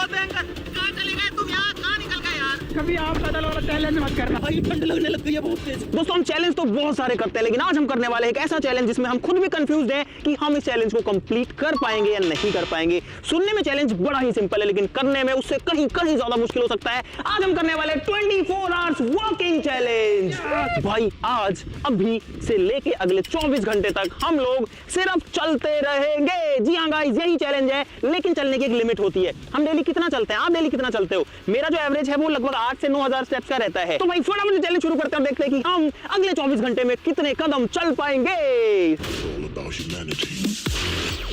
कहाँ चले गए तुम यार, कहाँ निकल गए यार? कभी आप पैदल वाला चैलेंज मत करना भाई, ठंड लगने लग गई है बहुत तेज। दोस्तों हम चैलेंज तो बहुत सारे करते हैं, लेकिन आज हम करने वाले हैं एक ऐसा चैलेंज जिसमें हम खुद भी कंफ्यूज हैं कि हम इस चैलेंज को कंप्लीट कर पाएंगे या नहीं कर पाएंगे। सुनने में चैलेंज बड़ा ही सिंपल है, लेकिन करने में उससे कहीं कहीं ज्यादा मुश्किल हो सकता है। आज हम करने वाले 24 आवर्स वॉकिंग चैलेंज। भाई आज अभी से लेके अगले 24 घंटे तक हम लोग सिर्फ चलते रहेंगे। जी हाँ गाइस, यही चैलेंज है, लेकिन चलने की एक लिमिट होती है। हम डेली कितना चलते हैं, आप डेली कितना चलते हो? मेरा जो एवरेज है वो लगभग 8 से 9,000 स्टेप्स का रहता है। तो भाई फटाफट चैलेंज शुरू करते हैं, देखते हैं कि हम अगले 24 घंटे में कितने कदम चल पाएंगे।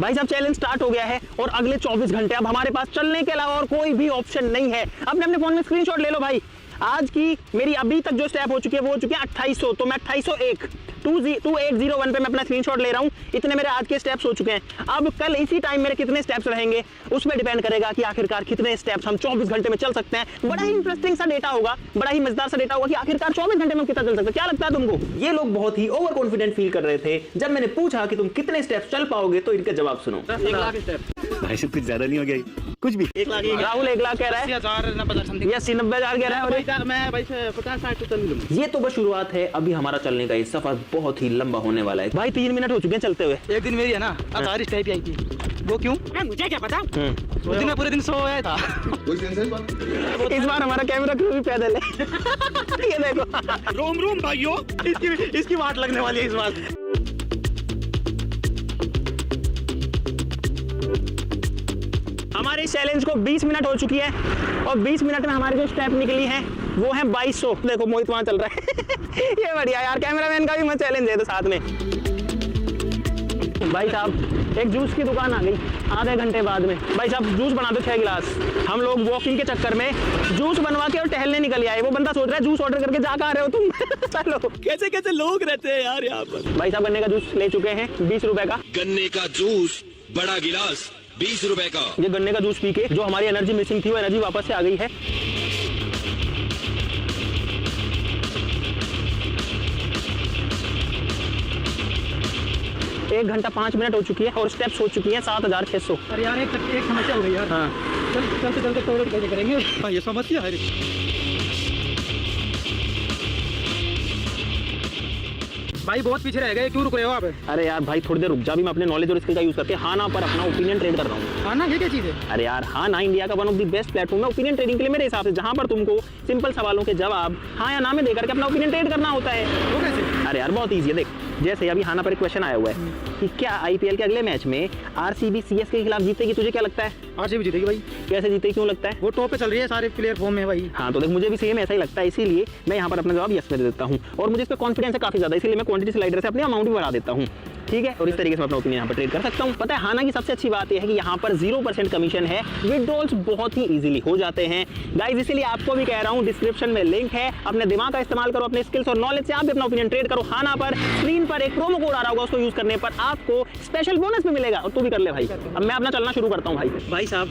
भाई साहब चैलेंज स्टार्ट हो गया है और अगले 24 घंटे अब हमारे पास चलने के अलावा और कोई भी ऑप्शन नहीं है। अपने फोन में स्क्रीनशॉट ले लो भाई। आज की मेरी अभी तक जो स्टेप हो चुकी है वो हो चुकी है 2800, तो मैं 2801 2801 पे मैं अपना स्क्रीनशॉट ले रहा हूँ। इतने मेरे आज के स्टेप्स हो चुके हैं। अब कल इसी टाइम मेरे कितने स्टेप्स रहेंगे उस पर डिपेंड करेगा कि आखिरकार कितने स्टेप्स हम 24 घंटे में चल सकते हैं। बड़ा ही इंटरेस्टिंग सा डेटा होगा, बड़ा ही मजेदार सा डेटा होगा कि आखिरकार 24 घंटे में कितना चल सकते हैं। क्या लगता है तुमको? ये लोग बहुत ही ओवर कॉन्फिडेंट फील कर रहे थे जब मैंने पूछा कि तुम कितने स्टेप्स चल पाओगे, तो इनका जवाब सुनो। 1 लाख स्टेप भाई साहब कुछ ज्यादा नहीं हो गया? कुछ भी 1 लाख राहुल 1 लाख कह रहा है, 80,000 समथिंग 80-90,000 कह रहा है। और मैं भाई 50-60 तो चल लूंगा। ये तो बस शुरुआत है, अभी हमारा चलने का ये सफर बहुत ही लंबा होने वाला है। भाई 3 मिनट हो चुके हैं चलते हुए। एक दिन मेरी है ना अचारी टाइप आई थी, वो क्यों मुझे क्या पता। उस दिन मैं पूरे दिन सोया था। इस बार हमारा कैमरा क्रू भी पैदल है। ये देखो रोम रोम भाइयों, इसकी वाट लगने वाली है इस बार। हमारे इस चैलेंज को 20 मिनट हो चुकी है और 20 मिनट में हमारी जो स्टेप निकली है वो है 2200। देखो मोहित वहां चल रहा है। ये बढ़िया यार, कैमरामैन का भी मैं चैलेंज है तो साथ में। भाई साहब एक जूस की दुकान आ गई आधे घंटे बाद में। भाई साहब जूस बना दो 6 गिलास। हम लोग वॉकिंग के चक्कर में जूस बनवा के और टहलने निकल आए। वो बंदा सोच रहा है जूस ऑर्डर करके जा आ रहे हो तुम। चलो कैसे कैसे लोग रहते हैं यार यहाँ पर। भाई साहब गन्ने का जूस ले चुके हैं 20 रुपए का। गन्ने का जूस बड़ा गिलास 20 रुपए का। ये गन्ने का जूस पी के जो हमारी एनर्जी मिसिंग थी वो एनर्जी वापस से आ गई है। एक घंटा 5 मिनट हो चुकी है और स्टेप्स हो चुकी हैं 7,600। अरे यार एक समस्या हो गई यार। हाँ चलते चलते टॉयलेट कैसे करेंगे? हाँ ये समस्या है। भाई बहुत पीछे रह गए, क्यों रुक रहे हो आप? अरे यार भाई थोड़ी देर रुक जा, भी मैं अपने नॉलेज और स्किल का यूज करके हाँ ना पर अपना ओपिनियन ट्रेड कर रहा हूँ। हाँ ना, ये क्या चीज़ है? अरे यार हाँ ना इंडिया का one of the best platform है ओपिनियन ट्रेडिंग के लिए मेरे हिसाब से, जहाँ पर तुमको सिंपल सवालों के जवाब हाँ या ना में देकर के अपना ओपिनियन ट्रेड करना होता है। वो कैसे? अरे यार बहुत ईजी है। देख जैसे अभी हाँ ना पर एक क्वेश्चन आया हुआ है कि क्या आईपीएल के अगले मैच में आरसीबी सीएसके के खिलाफ जीतेगी? तुझे क्या लगता है? आरसीबी जीतेगी भाई। कैसे जीतेगी, क्यों लगता है? वो टॉप पे चल रही है, सारे प्लेयर फॉर्म में भाई। हाँ तो देख मुझे भी सेम ऐसा ही लगता है, इसीलिए मैं यहाँ पर अपना जवाब यस में दे देता हूँ और मुझे इस पर कॉन्फिडेंस है काफी ज्यादा, इसीलिए मैं क्वांटिटी स्लाइडर से अपनी अमाउंट भी बढ़ा देता हूँ। ठीक है, और इस तरीके से मैं अपना ओपिनियन यहाँ पर ट्रेड कर सकता हूँ। पता है हाना की सबसे अच्छी बात यह है कि यहाँ पर 0% कमीशन है, विड्रॉल्स बहुत ही इजीली हो जाते हैं गाइस। इसीलिए आपको भी कह रहा हूँ डिस्क्रिप्शन में लिंक है, अपने दिमाग का इस्तेमाल करो, अपने स्किल्स और नॉलेज से आप भी अपना ओपिनियन ट्रेड करो। हाना पर स्क्रीन पर एक प्रोमो कोड आ रहा होगा, उसको यूज करने पर आपको स्पेशल बोनस भी मिलेगा और तू भी कर ले भाई। अब मैं अपना चलना शुरू करता हूँ भाई साहब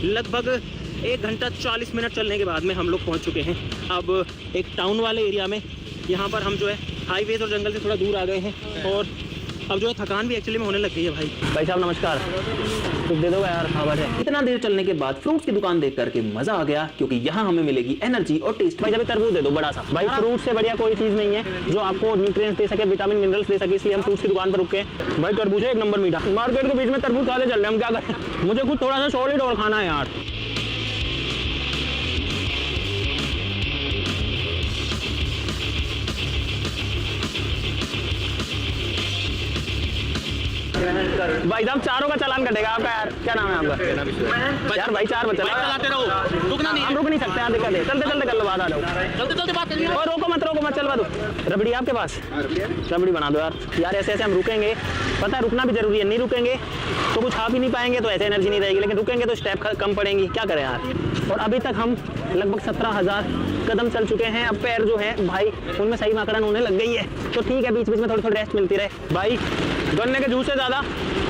लगभग 1 घंटा 40 मिनट चलने के बाद में हम लोग पहुँच चुके हैं अब एक टाउन वाले एरिया में। यहाँ पर हम जो है हाईवेज और जंगल से थोड़ा दूर आ गए हैं और अब जो है थकान भी एक्चुअली में होने लग गई है। भाई साहब नमस्कार, कुछ दे दो यार, खबर है। इतना देर चलने के बाद फ्रूट्स की दुकान देख करके मजा आ गया, क्योंकि यहाँ हमें मिलेगी एनर्जी और टेस्ट। भाई जब तरबूज दे दो बड़ा सा। भाई फ्रूट से बढ़िया कोई चीज नहीं है जो आपको न्यूट्रिएंट्स दे सके, विटामिन मिनरल्स दे सके, इसलिए हम फ्रूट्स की दुकान पर रुके। भाई तरबूज एक नंबर मीठा। मार्केट के बीच में तरबूज खाते चल रहे हम, क्या करें? मुझे कुछ थोड़ा सा सॉलिड और खाना है यार। भाई साहब चारों का चालान कटेगा आपका यार। क्या नाम है आपका? यार भाई 4 बच्चे चलाते रहो, रुकना नहीं। हम रुक नहीं सकते, दिक्कत है। चलते चलते कर लो, बात आ जाओ। चलते चलते बात करिए। और रोको मत चलवा दो। रबड़ी आपके पास? रबड़ी बना दो यार। यार ऐसे ऐसे हम रुकेंगे, पता है रुकना भी जरूरी है, नहीं रुकेंगे तो कुछ खा भी नहीं पाएंगे, तो ऐसे एनर्जी नहीं रहेगी, लेकिन रुकेंगे तो स्टेप कम पड़ेंगी। क्या करें यार। और अभी तक हम लगभग 17,000 कदम चल चुके हैं। अब पैर जो है भाई उनमें सही माकड़न होने लग गई है, तो ठीक है बीच बीच में थोड़ी थोड़ी रेस्ट मिलती रहे। भाई गन्ने के जूस से ज्यादा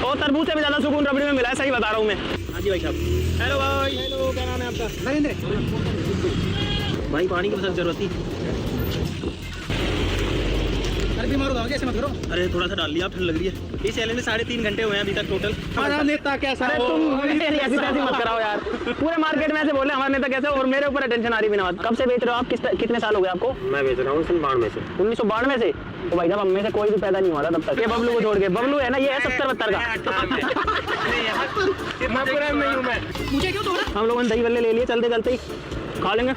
और तरबूज से भी ज्यादा सुकून रबड़ी में मिला है, सही बता रहा हूँ मैं। हाँ जी भाई साहब। हेलो भाई। हेलो, क्या नाम है आपका? नरेंद्र। भाई पानी की बहुत जरूरत थी। अरे बीमार हो जाओगे, ऐसे मत करो। अरे थोड़ा सा डाल लिया, ठंड लग रही है। इस चैलेंज में 3.5 घंटे हुए हैं अभी तक टोटल। हमारा नेता कैसा अरे हो? तुम ऐसी तैसी मत कराओ यार। पूरे मार्केट में ऐसे बोले हमारा नेता कैसा है और मेरे ऊपर टेंशन आ रही बिना बात। कब से बेच रहे हो आप? कितने साल हो गए आपको? मैं बेच रहा हूँ 1992 से। 1992 से? तो भाई साहब हम में से कोई भी पैदा नहीं हुआ था तब तक। ये बबलू को छोड़ के, बबलू है ना ये है 70-72 का। मैं पूरा नहीं हूँ मैं। मुझे क्यों तोड़ा? हम लोगों ने दही बल्ले ले लिए, चलते चलते ही खा लेंगे।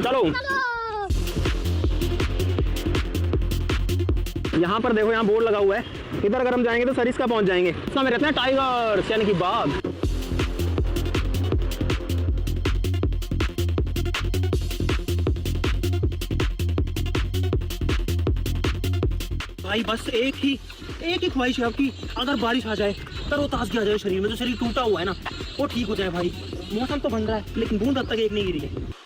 चलो यहाँ पर देखो, यहाँ बोर्ड लगा हुआ है। इधर अगर हम जाएंगे तो सरिस्का पहुंच जाएंगे। इसमें रहते हैं टाइगर्स यानी कि बाघ। भाई बस एक ही ख्वाहिश है आपकी, अगर बारिश आ जाए, तरोताजगी आ जाए शरीर में, जो शरीर टूटा हुआ है ना वो ठीक हो जाए। भाई मौसम तो बन रहा है लेकिन बूंद अब तक एक नहीं गिरी है।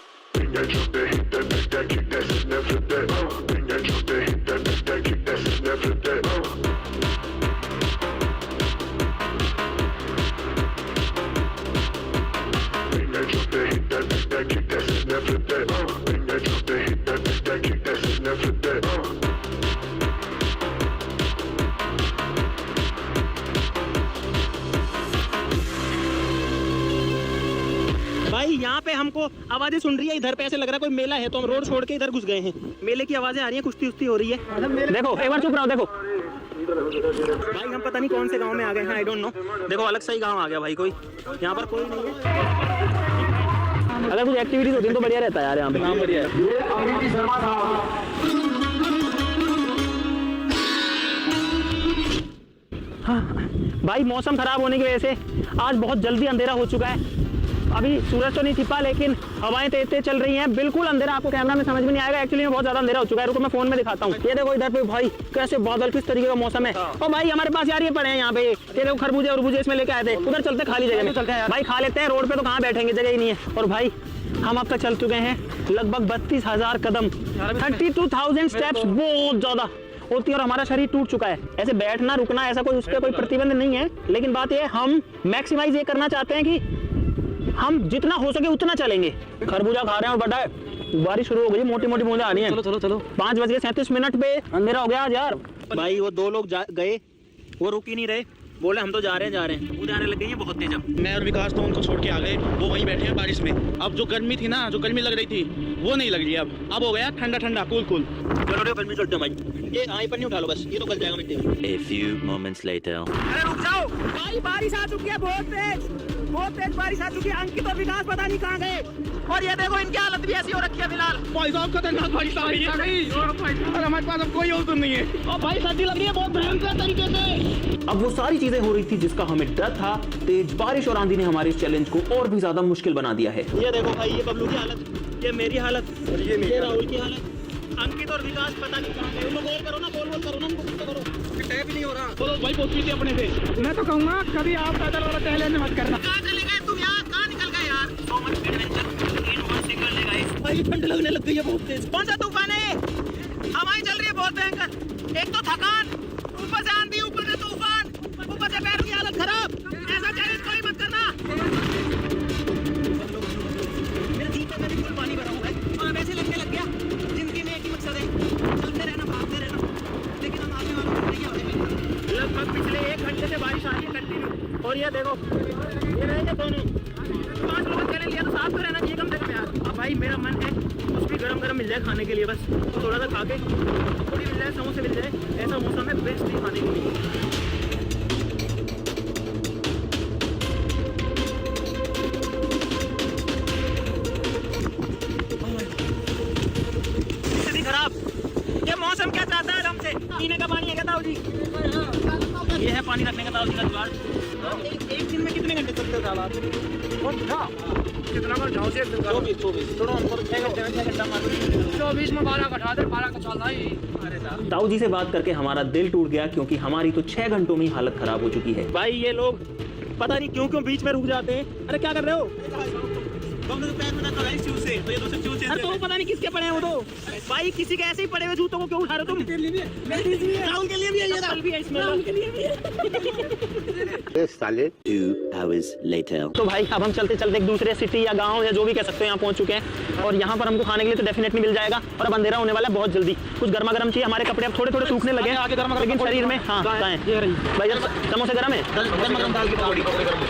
भाई यहाँ पे हमको आवाजें सुन रही है, इधर पे ऐसे लग रहा है कोई मेला है, तो हम रोड छोड़ के इधर घुस गए हैं। मेले की आवाजें आ रही हैं, कुश्ती उस्ती हो रही है। देखो एक बार चुप रहो। देखो भाई हम पता नहीं कौन से गांव में आ गए हैं, आई डोंट नो। देखो अलग सा ही गांव आ गया भाई, कोई यहाँ पर कोई नहीं है। अगर कुछ एक्टिविटीज होती है तो बढ़िया रहता है यार यहाँ पे। बढ़िया हाँ भाई, मौसम खराब होने की वजह से आज बहुत जल्दी अंधेरा हो चुका है। अभी सूरज तो नहीं छिपा लेकिन हवाएं तेज तेज चल रही हैं, बिल्कुल अंधेरा। आपको कैमरा में समझ में नहीं आएगा, एक्चुअली में बहुत ज्यादा अंधेरा हो चुका है। रुको मैं फोन में दिखाता हूँ। ये देखो इधर पे भाई कैसे बादल, किस तरीके का मौसम है। और भाई हमारे पास यार ये पड़े हैं यहाँ पे, ये देखो खरबूजे उरबूजे इसमें लेके आए थे। उधर चलते खाली जगह में भाई खा लेते हैं, रोड पे तो कहाँ बैठेंगे, जगह ही नहीं है। और भाई हम अब तक चल चुके हैं लगभग 32,000 कदम, 32,000 स्टेप्स, बहुत ज्यादा होती है। और हमारा शरीर टूट चुका है। ऐसे बैठना रुकना ऐसा कोई, उस पर कोई प्रतिबंध नहीं है, लेकिन बात यह हम मैक्सिमाइज ये करना चाहते हैं कि हम जितना हो सके उतना चलेंगे। खरबूजा खा रहे हैं और बड़ा बारिश शुरू हो गई, मोटी मोटी बूंदें आ रही हैं। चलो 5:37 पे अंधेरा हो गया आज यार। भाई वो दो लोग गए, वो रुक ही नहीं रहे, बोले हम तो जा रहे हैं। वो जाने लग गई है बहुत तेज। अब मैं और विकास तो उनको छोड़ के आ गए, वो वहीं बैठे हैं बारिश में। अब जो गर्मी थी ना, जो गर्मी लग रही थी वो नहीं लग रही अब हो गया ठंडा ठंडा, कूल। चलो गर्मी चलते हैं भाई। ये आई पर नहीं उठा लो बस, ये तो गल जाएगा मिट्टी में। A few moments later. अरे रुक जाओ भाई, बारिश आ चुकी है, बहुत तेज बारिश आ चुकी है। अंकित और विकास पता नहीं कहाँ गए, और ये देखो इनकी हालत भी ऐसी हो रखी है फिलहाल। भाई साहब खतरनाक बारिश आ रही है और हमारे पास अब कोई औसत नहीं है। और भाई सर्दी लग रही है बहुत भयंकर तरीके से। अब वो सारी चीजें हो रही थी जिसका हमें डर था। तेज बारिश और आंधी ने हमारे इस चैलेंज को और भी ज्यादा मुश्किल बना दिया है। ये देखो भाई, ये बबलू की हालत, ये मेरी हालत, ये राहुल की हालत, अंकित और विकास पता नहीं कहाँ गए। उनको कॉल करो ना, कॉल करो ना, उनको करो। टैप नहीं हो रहा। चलो भाई पहुंच गई अपने से। मैं तो कहूँगा कभी आप पैदल वाला टहलने मत करना। कहाँ चले गए तुम यार, कहाँ निकल गए यार? So much adventure in one single day guys। भाई ठंड लगने लग गई है बहुत तेज। कौन सा तूफान है? हवाएं चल रही है बहुत भयंकर। एक तो थकान, ऊपर से आंधी, ऊपर से तूफान, ऊपर से पैर की हालत खराब। ऐसा चैलेंज कोई मत करना। मेरे दिल पे मेरे फुल पानी भरा हुआ है और अब ऐसे लगने लग गया जिंदगी में एक ही मकसद है, चलते रहना, भागते रहना। लेकिन हम आगे वालों को नहीं होने। लगभग पिछले 1 घंटे से बारिश आ रही है कंटिन्यू। और ये देखो ये रहेंगे दोनों 5 लोग चले लिया तो साथ में रहना चाहिए कम से कम यार। अब भाई मेरा मन है कुछ भी गरम गरम मिल जाए खाने के लिए, बस तो थोड़ा सा खा के थोड़ी मिल जाए, समोसे मिल जाए, ऐसा मौसम है बेस्ट ही खाने के लिए। स्थिति खराब। ये मौसम क्या चाहता है हमसे? पीने का पानी है क्या ताऊ जी? ये है पानी रखने का ताऊ जी का जुगाड़। एक दिन में कितने घंटे चलते हो आप? कितना जाओ से 24 थोड़ा हमको 6 घंटे में 6 घंटा मार 24 में 12 का 12 का चल रहा है। अरे ताऊ जी से बात करके हमारा दिल टूट गया, क्योंकि हमारी तो 6 घंटों में ही हालत खराब हो चुकी है। भाई ये लोग पता नहीं क्यों बीच में रुक जाते हैं। अरे क्या कर रहे हो? तुमने तो पैर में तो है शूज से, तो ये दूसरे शूज अरे तो वो पता नहीं किसके पड़े हैं वो तो। भाई किसी के ऐसे ही पड़े हुए जूतों को क्यों उठा रहे हो तुम? राहुल के लिए भी है ये चप्पल भी है इसमें, राहुल के लिए भी है। साले 2 hours later. तो भाई अब हम चलते चलते एक दूसरे सिटी या गांव या जो भी कह सकते हो यहाँ पहुंच चुके हैं और यहाँ पर हमको खाने के लिए तो डेफिनेटली मिल जाएगा। और अब अंधेरा होने वाला है बहुत जल्दी, कुछ गर्मा गर्म चाहिए। हमारे कपड़े अब थोड़े थोड़े सूखने लगे हैं लेकिन शरीर में हाँ है भाई। समोसे गर्म है,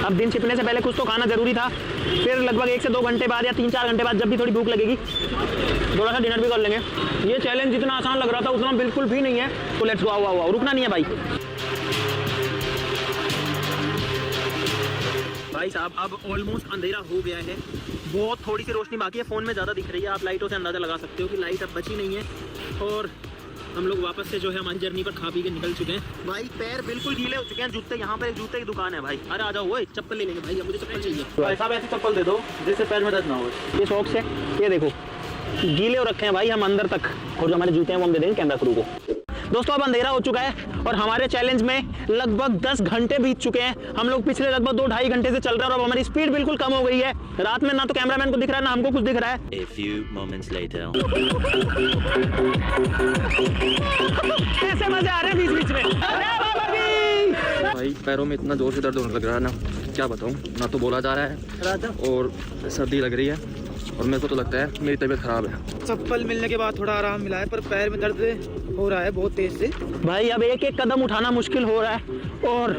अब दिन छिपने से पहले कुछ तो खाना जरूरी था। फिर लगभग 1 से 2 घंटे बाद या 3-4 घंटे बाद जब भी थोड़ी भूख लगेगी थोड़ा सा डिनर भी कर लेंगे। ये चैलेंज जितना आसान लग रहा था उतना बिल्कुल भी नहीं है। तो लेट्स गो, आओ रुकना नहीं है भाई। भाई साहब अब ऑलमोस्ट अंधेरा हो गया है, बहुत थोड़ी सी रोशनी बाकी है, फ़ोन में ज़्यादा दिख रही है। आप लाइटों से अंदाज़ा लगा सकते हो कि लाइट अब बची नहीं है। और हम लोग वापस से जो है हमारी जर्नी पर खा पी के निकल चुके हैं। भाई पैर बिल्कुल गीले हो चुके हैं। जूते यहाँ पर एक जूते की दुकान है भाई। अरे आ जाओ, वो चप्पल ले लेंगे भाई, अब मुझे चप्पल चाहिए। भाई साहब ऐसी चप्पल दे दो जिससे पैर में दर्द ना हो। ये शौक से ये देखो गीले हो रखे हैं भाई हम अंदर तक, और जो हमारे जूते हैं वो हम दे देंगे कैमरा क्रू को। दोस्तों अब अंधेरा हो चुका है और हमारे चैलेंज में लगभग 10 घंटे बीत चुके हैं। हम लोग पिछले लगभग 2-2.5 घंटे से चल रहे हैं और अब हमारी स्पीड बिल्कुल कम हो गई है। रात में ना तो कैमरामैन को दिख रहा है ना हमको कुछ दिख रहा है। A few moments later. कैसे मजे आ रहे हैं बीच बीच में। अरे बाबा जी! भाई पैरों में इतना जोर से दर्द होने लग रहा है ना, क्या बताऊं। ना तो बोला जा रहा है और सर्दी लग रही है और मेरे को तो लगता है मेरी तबीयत खराब है। चप्पल मिलने के बाद थोड़ा आराम मिला है पर पैर में दर्द हो रहा है बहुत तेज से। भाई अब एक एक कदम उठाना मुश्किल हो रहा है और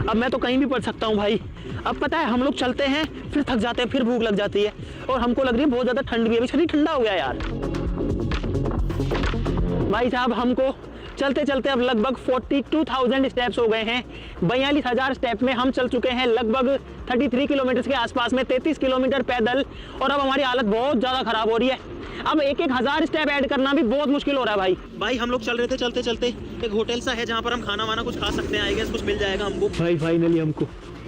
अब मैं तो कहीं भी पड़ सकता हूँ भाई। अब पता है हम लोग चलते हैं फिर थक जाते हैं, फिर भूख लग जाती है और हमको लग रही है बहुत ज़्यादा ठंड भी है। अभी शरीर ठंडा हो गया यार। भाई साहब हमको चलते चलते अब लगभग 42,000 स्टेप्स हो गए हैं। 42,000 स्टेप में हम चल चुके हैं लगभग 33 किलोमीटर के आसपास में, 33 किलोमीटर पैदल। और अब हमारी हालत बहुत ज़्यादा ख़राब हो रही है। अब 1-1 हज़ार स्टेप ऐड करना भी बहुत मुश्किल हो रहा है भाई। भाई हम लोग चल रहे थे चलते चलते एक होटल सा है जहाँ पर हम खाना वाना कुछ खा सकते हैं। आई गेस कुछ मिल जाएगा हमको। भाई फाइनली हमको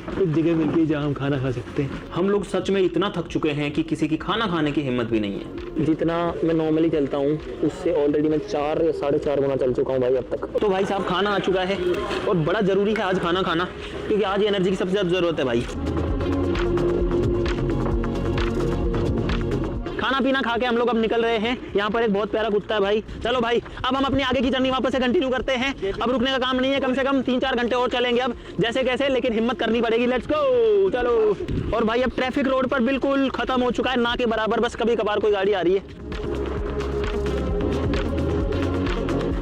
एक जगह मिल गई जहाँ हम खाना खा सकते हैं। हम लोग सच में इतना थक चुके हैं कि किसी की खाना खाने की हिम्मत भी नहीं है। जितना मैं नॉर्मली चलता हूँ उससे ऑलरेडी मैं 4 या 4.5 गुना चल चुका हूँ भाई अब तक। तो भाई साहब खाना आ चुका है और बड़ा ज़रूरी है आज खाना खाना, क्योंकि आज एनर्जी की सबसे ज़्यादा ज़रूरत है भाई। खाना पीना खा के हम लोग अब निकल रहे हैं। यहाँ पर एक बहुत प्यारा कुत्ता है भाई। चलो भाई अब हम अपनी आगे की जर्नी वापस से कंटिन्यू करते हैं। अब रुकने का काम नहीं है, कम से कम 3-4 घंटे और चलेंगे अब जैसे कैसे, लेकिन हिम्मत करनी पड़ेगी। लेट्स गो, चलो। और भाई अब ट्रैफिक रोड पर बिल्कुल खत्म हो चुका है, ना के बराबर, बस कभी कभार कोई गाड़ी आ रही है।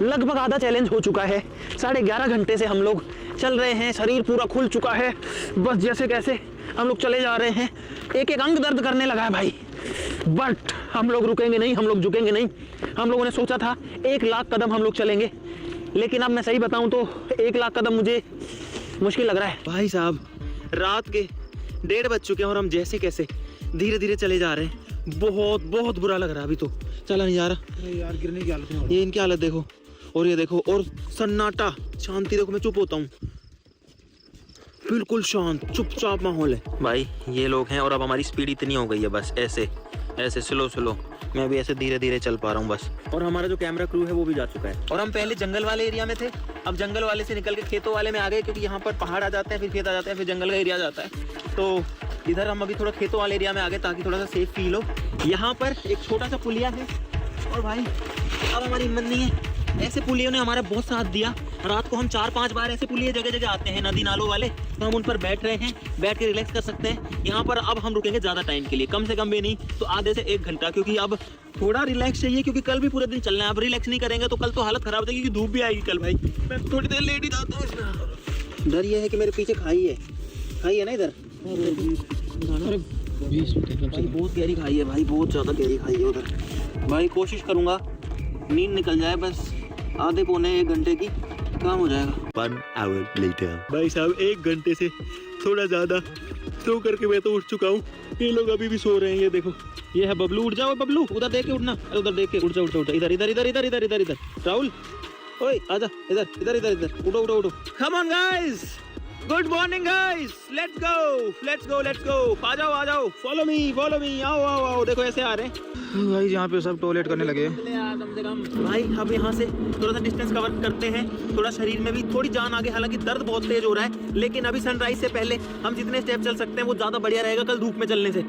लगभग आधा चैलेंज हो चुका है। 11.5 घंटे से हम लोग चल रहे हैं, शरीर पूरा खुल चुका है। बस जैसे कैसे हम लोग चले जा रहे हैं। एक एक अंग दर्द करने लगा है भाई, बट हम लोग रुकेंगे नहीं, हम लोग झुकेंगे नहीं। हम लोगों ने सोचा था 1 लाख कदम हम लोग चलेंगे, लेकिन अब मैं सही बताऊं तो 1 लाख कदम मुझे मुश्किल लग रहा है। भाई साहब रात के 1:30 बज चुके हैं और हम जैसे कैसे धीरे धीरे चले जा रहे हैं। बहुत बहुत बुरा लग रहा है, अभी तो चला नहीं जा रहा यार। गिरने की हालत है। ये इनकी हालत देखो और ये देखो, और सन्नाटा, शांति देखो। मैं चुप होता हूँ, बिल्कुल शांत चुपचाप माहौल है भाई। ये लोग हैं और अब हमारी स्पीड इतनी हो गई है, बस ऐसे ऐसे स्लो स्लो मैं भी ऐसे धीरे धीरे चल पा रहा हूँ बस। और हमारा जो कैमरा क्रू है वो भी जा चुका है। और हम पहले जंगल वाले एरिया में थे, अब जंगल वाले से निकल के खेतों वाले में आ गए, क्योंकि यहाँ पर पहाड़ आ जाते हैं, फिर खेत आ जाते हैं, फिर जंगल का एरिया आ जाता है। तो इधर हम अभी थोड़ा खेतों वाले एरिया में आ गए ताकि थोड़ा सा सेफ फील हो। यहाँ पर एक छोटा सा पुलिया है और भाई अब हमारी हिम्मत नहीं है। ऐसे पुलियों ने हमारा बहुत साथ दिया। रात को हम 4-5 बार ऐसे पुलिये जगह जगह आते हैं, नदी नालों वाले, तो हम उन पर बैठ रहे हैं, बैठ के रिलैक्स कर सकते हैं। यहाँ पर अब हम रुकेंगे ज़्यादा टाइम के लिए, कम से कम भी नहीं तो आधे से 1 घंटा, क्योंकि अब थोड़ा रिलैक्स चाहिए, क्योंकि कल भी पूरे दिन चलना है। अब रिलैक्स नहीं करेंगे तो कल तो हालत खराब हो जाएगी, क्योंकि धूप भी आएगी कल भाई। मैं थोड़ी देर लेट ही जाता हूँ। डर ये है कि मेरे पीछे खाई है ना इधर। भाई बहुत गहरी खाई है भाई, बहुत ज़्यादा गहरी खाई है उधर भाई। कोशिश करूँगा नींद निकल जाए, बस आधे पौने 1 घंटे की काम हो जाएगा। 1 hour later. भाई साहब 1 घंटे से थोड़ा ज़्यादा सो करके मैं तो उठ चुका हूँ। ये लोग अभी भी सो रहे हैं। ये देखो, ये है बबलू। उठ जाओ बबलू, उधर देख के उठना। अरे उधर देख के उठ जा, उठ जा, उठ जा। इधर इधर इधर इधर इधर इधर इधर। राहुल ओए आजा, इधर इधर इधर इधर। उठो उठो उठो। Come on guys, good morning guys, let's go. आ जाओ, फॉलो मी, आओ। देखो ऐसे आ रहे हैं भाई यहाँ पे सब टॉयलेट करने लगे। भाई। अब यहाँ से थोड़ा सा डिस्टेंस कवर करते हैं, थोड़ा शरीर में भी थोड़ी जान आगे, हालांकि दर्द बहुत तेज हो रहा है, लेकिन अभी सनराइज से पहले हम जितने स्टेप चल सकते हैं वो ज्यादा बढ़िया रहेगा कल धूप में चलने से।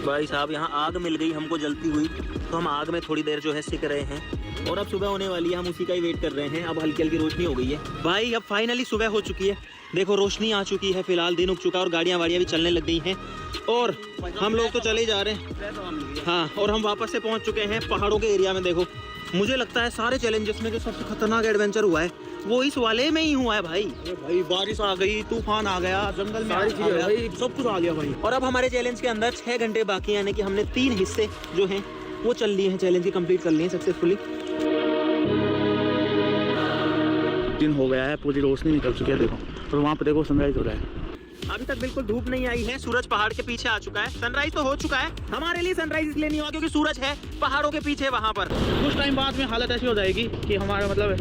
भाई साहब यहाँ आग मिल गई हमको जलती हुई, तो हम आग में थोड़ी देर जो है सिक रहे हैं और अब सुबह होने वाली है, हम उसी का ही वेट कर रहे हैं। अब हल्की हल्की रोशनी हो गई है भाई, अब फाइनली सुबह हो चुकी है। देखो रोशनी आ चुकी है, फिलहाल दिन उग चुका है और गाड़ियाँ वाड़ियाँ भी चलने लग गई हैं और हम लोग तो चले ही जा रहे हैं। हाँ, और हम वापस से पहुँच चुके हैं पहाड़ों के एरिया में। देखो मुझे लगता है सारे चैलेंजेस में जो सबसे खतरनाक एडवेंचर हुआ है वो इस वाले में ही हुआ है भाई। बारिश आ गई, तूफान आ गया, जंगल में आग आ गया, सब कुछ आ गया भाई। और अब हमारे चैलेंज के अंदर 6 घंटे बाकी हैं, यानी कि हमने 3 हिस्से जो हैं वो चल लिए हैं, चैलेंज की कंप्लीट कर लिए हैं सक्सेसफुली। दिन हो गया है, पूरी रोशनी निकल चुकी है देखो, और वहाँ पे देखो सनराइज हो रहा है। अभी तक बिल्कुल धूप नहीं आई है, सूरज पहाड़ के पीछे आ चुका है। सनराइज तो हो चुका है, हमारे लिए सनराइज इसलिए नहीं हुआ क्योंकि सूरज है पहाड़ों के पीछे वहाँ पर। कुछ टाइम बाद में हालत ऐसी हो जाएगी कि हमारा मतलब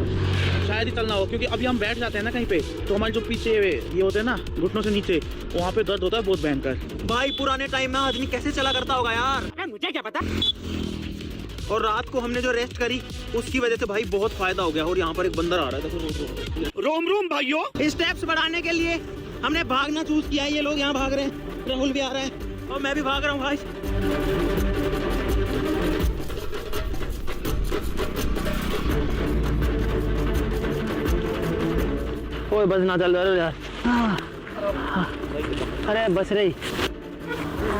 शायद ही चलना हो, क्योंकि अभी हम बैठ जाते हैं ना कहीं पे, तो हमारे जो पीछे ये होते हैं ना घुटनों से नीचे, वहाँ पे दर्द होता है बहुत भयंकर। भाई पुराने टाइम में आदमी कैसे चला करता होगा यार, मुझे क्या पता। और रात को हमने जो रेस्ट करी उसकी वजह से भाई बहुत फायदा हो गया। और यहाँ पर एक बंदर आ रहा है, देखो रोम भाइयों। स्टेप्स बढ़ाने के लिए हमने भागना चूज किया है, ये लोग यहाँ भाग रहे हैं, राहुल भी आ रहा है और मैं भी भाग रहा हूँ भाई। ओए बस ना चल रहा यार। अरे बस रही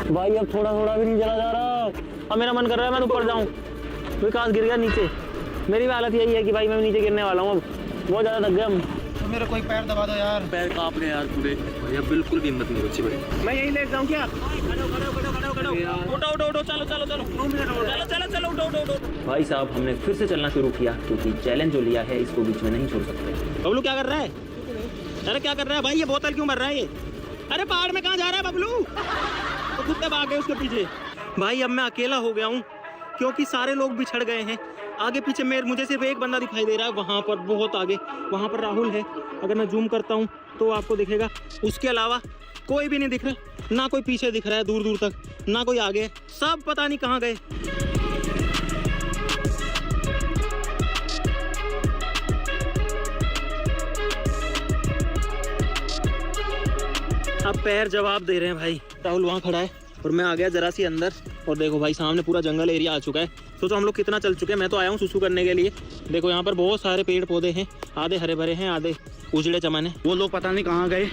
भाई, अब थोड़ा भी नहीं चला जा रहा। अब मेरा मन कर रहा है मैं तो ऊपर जाऊँ। विकास गिर गया नीचे, मेरी भी हालत यही है कि भाई मैं नीचे गिरने वाला हूँ। अब बहुत ज़्यादा थक गया। तो मेरा कोई पैर दबा दो यार, पैर कांप रहे यार पूरे। भैया बिल्कुल भी हिम्मत नहीं बची भाई। मैं यही ले जाऊँ क्या? चलो उठो। भाई साहब हमने फिर से चलना शुरू किया क्योंकि चैलेंज जो लिया है इसको बीच में नहीं छोड़ सकते। बबलू क्या कर रहा है? अरे क्या कर रहा है भाई, ये बोतल क्यों भर रहा है ये? अरे पहाड़ में कहाँ जा रहा है बबलू? तो कुत्ते भाग गए उसके पीछे। भाई अब मैं अकेला हो गया हूँ क्योंकि सारे लोग बिछड़ गए हैं। आगे पीछे मुझे सिर्फ एक बंदा दिखाई दे रहा है, वहाँ पर बहुत आगे, वहाँ पर राहुल है। अगर मैं जूम करता हूँ तो आपको दिखेगा, उसके अलावा कोई भी नहीं दिख रहा, ना कोई पीछे दिख रहा है दूर दूर तक, ना कोई आगे, सब पता नहीं कहाँ गए। अब पैर जवाब दे रहे हैं भाई। राहुल वहाँ खड़ा है और मैं आ गया जरा सी अंदर, और देखो भाई सामने पूरा जंगल एरिया आ चुका है। सोचो हम लोग कितना चल चुके हैं। मैं तो आया हूँ सुसु करने के लिए। देखो यहाँ पर बहुत सारे पेड़ पौधे हैं, आधे हरे भरे हैं, आधे उजड़े चमन है। वो लोग पता नहीं कहाँ गए,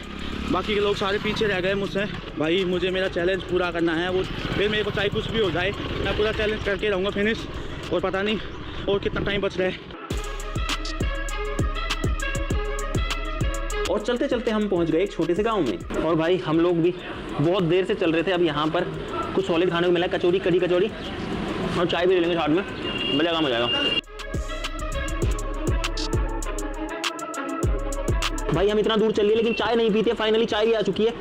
बाकी के लोग सारे पीछे रह गए मुझसे। भाई मुझे मेरा चैलेंज पूरा करना है, वो फिर मेरे को चाहे कुछ भी हो जाए मैं पूरा चैलेंज करके रहूँगा फिनिश। और पता नहीं और कितना टाइम बच रहा है। और चलते चलते हम पहुंच गए एक छोटे से गांव में। और भाई हम लोग भी बहुत देर से चल रहे थे। अब यहाँ पर कुछ सॉलिड खाने को मिला, कचौड़ी, कड़ी कचौड़ी, और चाय भी ले लेंगे साथ में, मजा आएगा। भाई हम इतना दूर चल लिए लेकिन चाय नहीं पीते, फाइनली चाय भी आ चुकी है।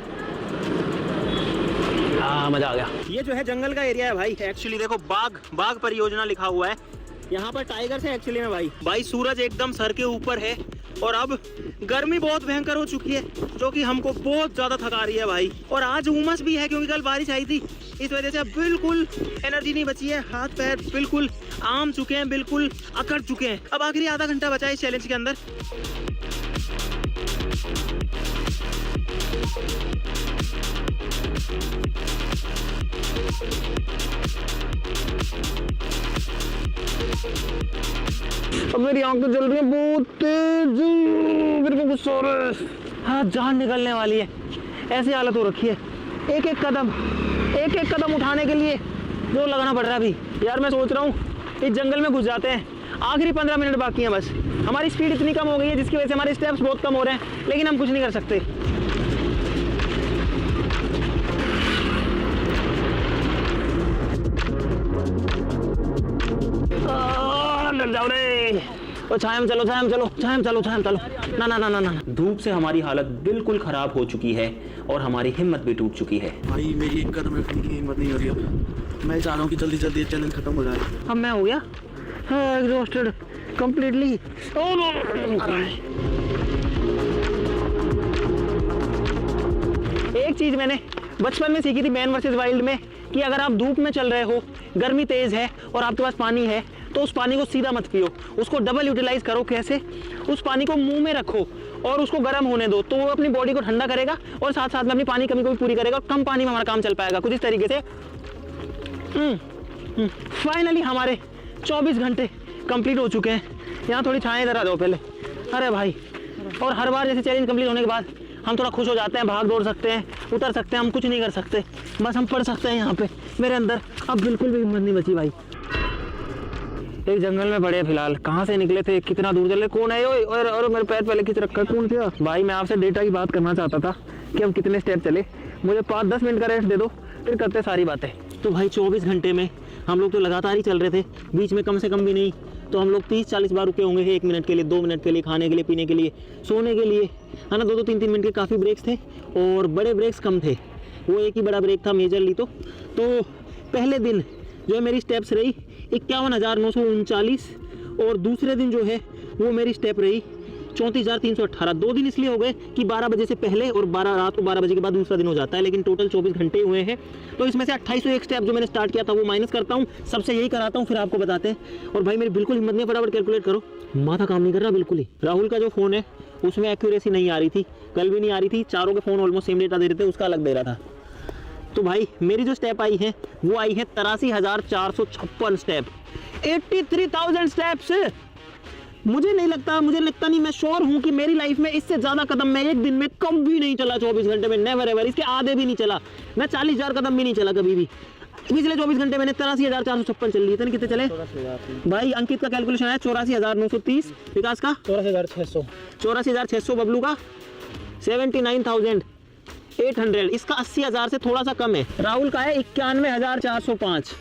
मजा आ गया। ये जो है जंगल का एरिया है भाई। एक्चुअली देखो बाग परियोजना लिखा हुआ है यहाँ पर, टाइगर्स है एक्चुअली में भाई। सूरज एकदम सर के ऊपर है और अब गर्मी बहुत भयंकर हो चुकी है जो कि हमको बहुत ज्यादा थका रही है भाई। और आज उमस भी है क्योंकि कल बारिश आई थी, इस वजह से अब बिल्कुल एनर्जी नहीं बची है। हाथ पैर बिल्कुल आम चुके हैं, बिल्कुल अकड़ चुके हैं। अब आखिरी आधा घंटा बचा है इस चैलेंज के अंदर। अब मेरी आंख तो जल रही है बहुत तेज, मेरे को गुस्सा हो रहा है। हाँ जान निकलने वाली है, ऐसी हालत हो रखी है। एक एक कदम उठाने के लिए जोर लगाना पड़ रहा है अभी। यार मैं सोच रहा हूँ इस जंगल में घुस जाते हैं, आखिरी 15 मिनट बाकी हैं बस। हमारी स्पीड इतनी कम हो गई है जिसकी वजह से हमारे स्टेप्स बहुत कम हो रहे हैं, लेकिन हम कुछ नहीं कर सकते। जाओ रे, छाया में चलो। ना। धूप से हमारी हालत बिल्कुल खराब हो चुकी है और हमारी हिम्मत भी टूट चुकी है। भाई मेरी एक कदम रखने की हिम्मत नहीं हो रही अब। मैं चाह रहा हूँ कि जल्दी जल्दी चैलेंज खत्म हो जाए। अब मैं हो गया एग्जॉस्टेड कंप्लीटली। एक चीज़ मैंने बचपन में सीखी थी मैन वर्सेस वाइल्ड में कि अगर आप धूप में चल रहे हो, गर्मी तेज़ है और आपके पास पानी है, तो उस पानी को सीधा मत पियो, उसको डबल यूटिलाइज करो। कैसे? उस पानी को मुंह में रखो और उसको गर्म होने दो, तो वो अपनी बॉडी को ठंडा करेगा और साथ साथ में अपनी पानी कमी को भी पूरी करेगा और कम पानी में हमारा काम चल पाएगा। कुछ इस तरीके से फाइनली हमारे 24 घंटे कंप्लीट हो चुके हैं। यहाँ थोड़ी छाएं इधर आ जाओ पहले। अरे भाई, और हर बार जैसे चैलेंज कंप्लीट होने के बाद हम थोड़ा खुश हो जाते हैं, भाग दौड़ सकते हैं, उतर सकते हैं, हम कुछ नहीं कर सकते, बस हम पढ़ सकते हैं। यहाँ पे मेरे अंदर अब बिल्कुल भी हिम्मत नहीं बची भाई। एक जंगल में पड़े फिलहाल, कहाँ से निकले थे, कितना दूर चले, कौन है? और मेरे पैर पहले खींच रखा, कौन था भाई? मैं आपसे डेटा की बात करना चाहता था कि हम कितने स्टेप चले। मुझे 5-10 मिनट का रेस्ट दे दो, फिर करते सारी बातें। तो भाई 24 घंटे में हम लोग तो लगातार ही चल रहे थे, बीच में कम से कम भी नहीं तो हम लोग 30-40 बार रुके होंगे, 1 मिनट के लिए, 2 मिनट के लिए, खाने के लिए, पीने के लिए, सोने के लिए, है ना। 2-2, 3-3 मिनट के काफ़ी ब्रेक्स थे और बड़े ब्रेक्स कम थे। वो एक ही बड़ा ब्रेक था मेजरली। तो पहले दिन जो है मेरी स्टेप्स रही 51,939 और दूसरे दिन जो है वो मेरी स्टेप रही 34,318। 2 दिन इसलिए हो गए कि 12 बजे से पहले और रात को 12 बजे के बाद दूसरा दिन हो जाता है, लेकिन टोटल 24 घंटे हुए हैं। तो इसमें से 2801 स्टेप जो मैंने स्टार्ट किया था वो माइनस करता हूँ, सबसे यही कराता हूँ, फिर आपको बताते हैं। और भाई मेरी बिल्कुल हिम्मत नहीं, फटाफट कैलकुलेट करो, माथा काम नहीं कर रहा बिल्कुल ही। राहुल का जो फ़ोन है उसमें एक्यूरेसी नहीं आ रही थी, कल भी नहीं आ रही थी, चारों के फ़ोन ऑलमोस्ट सेम डेटा दे रहे थे, उसका अलग दे रहा था। तो भाई मेरी जो स्टेप आई है वो आई है 83,456 स्टेप, 83,000 स्टेप्स। मुझे लगता नहीं, मैं श्योर हूं कि मेरी लाइफ में इससे ज्यादा कदम मैं एक दिन में कभी नहीं चला 24 घंटे में, नेवर एवर। इसके आधे भी नहीं चला, मैं 40,000 कदम भी नहीं चला कभी भी। पिछले 24 घंटे मैंने 83,456 चल लिए थे। कितने चले भाई? अंकित का कैलकुलेशन है 84,930, विकास का 84,600, बबलू का 79,800, इसका 80,000 से थोड़ा सा कम है। राहुल का है 91,405,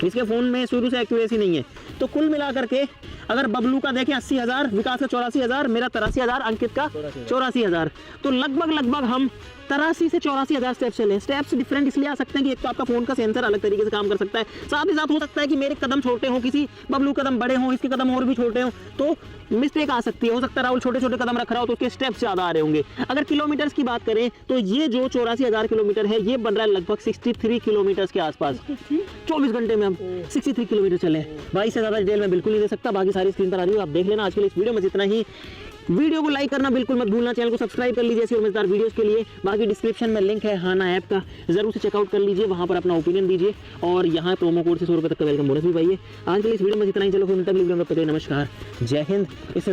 इसके फ़ोन में शुरू से एक्यूरेसी नहीं है। तो कुल मिला करके अगर बबलू का देखें 80,000, विकास का 84,000, मेरा 83,000, अंकित का 84,000, तो लगभग हम 83 से 84,000 स्टेप्स चले। स्टेप्स डिफरेंट इसलिए आ सकते हैं कि एक तो आपका फोन का सेंसर अलग तरीके से काम कर सकता है, साथ ही साथ हो सकता है कि मेरे कदम छोटे हों, किसी बबलू कदम बड़े हों, इसके कदम और भी छोटे हों, तो मिस्टेक आ सकती है। हो सकता है राहुल छोटे छोटे कदम रख रहा हो तो उसके स्टेप्स ज़्यादा आ रहे होंगे। अगर किलोमीटर्स की बात करें तो ये जो 84,000 किलोमीटर है ये बन रहा है लगभग 63 किलोमीटर्स के आसपास। 24 घंटे में हम 63 किलोमीटर चले। भाई से ज़्यादा डिटेल में बिल्कुल नहीं दे सकता, बाकी सारी स्क्रीन पर आ रही हो, आप देख लेना। आज के लिए इस वीडियो में जितना ही। वीडियो को लाइक करना बिल्कुल मत भूलना, चैनल को सब्सक्राइब कर लीजिए ऐसी और मजेदार वीडियोस के लिए। बाकी डिस्क्रिप्शन में लिंक है हाना ऐप का, जरूर से चेकआउट कर लीजिए, वहां पर अपना ओपिनियन दीजिए और यहाँ प्रोमो कोड से 100 रुपये तक का वेलकम बोनस भी पाइए। आज के लिए इस वीडियो में जितना ही, चलो फिर मिलते हैं अगली वीडियो में। नमस्कार, जय हिंद। इससे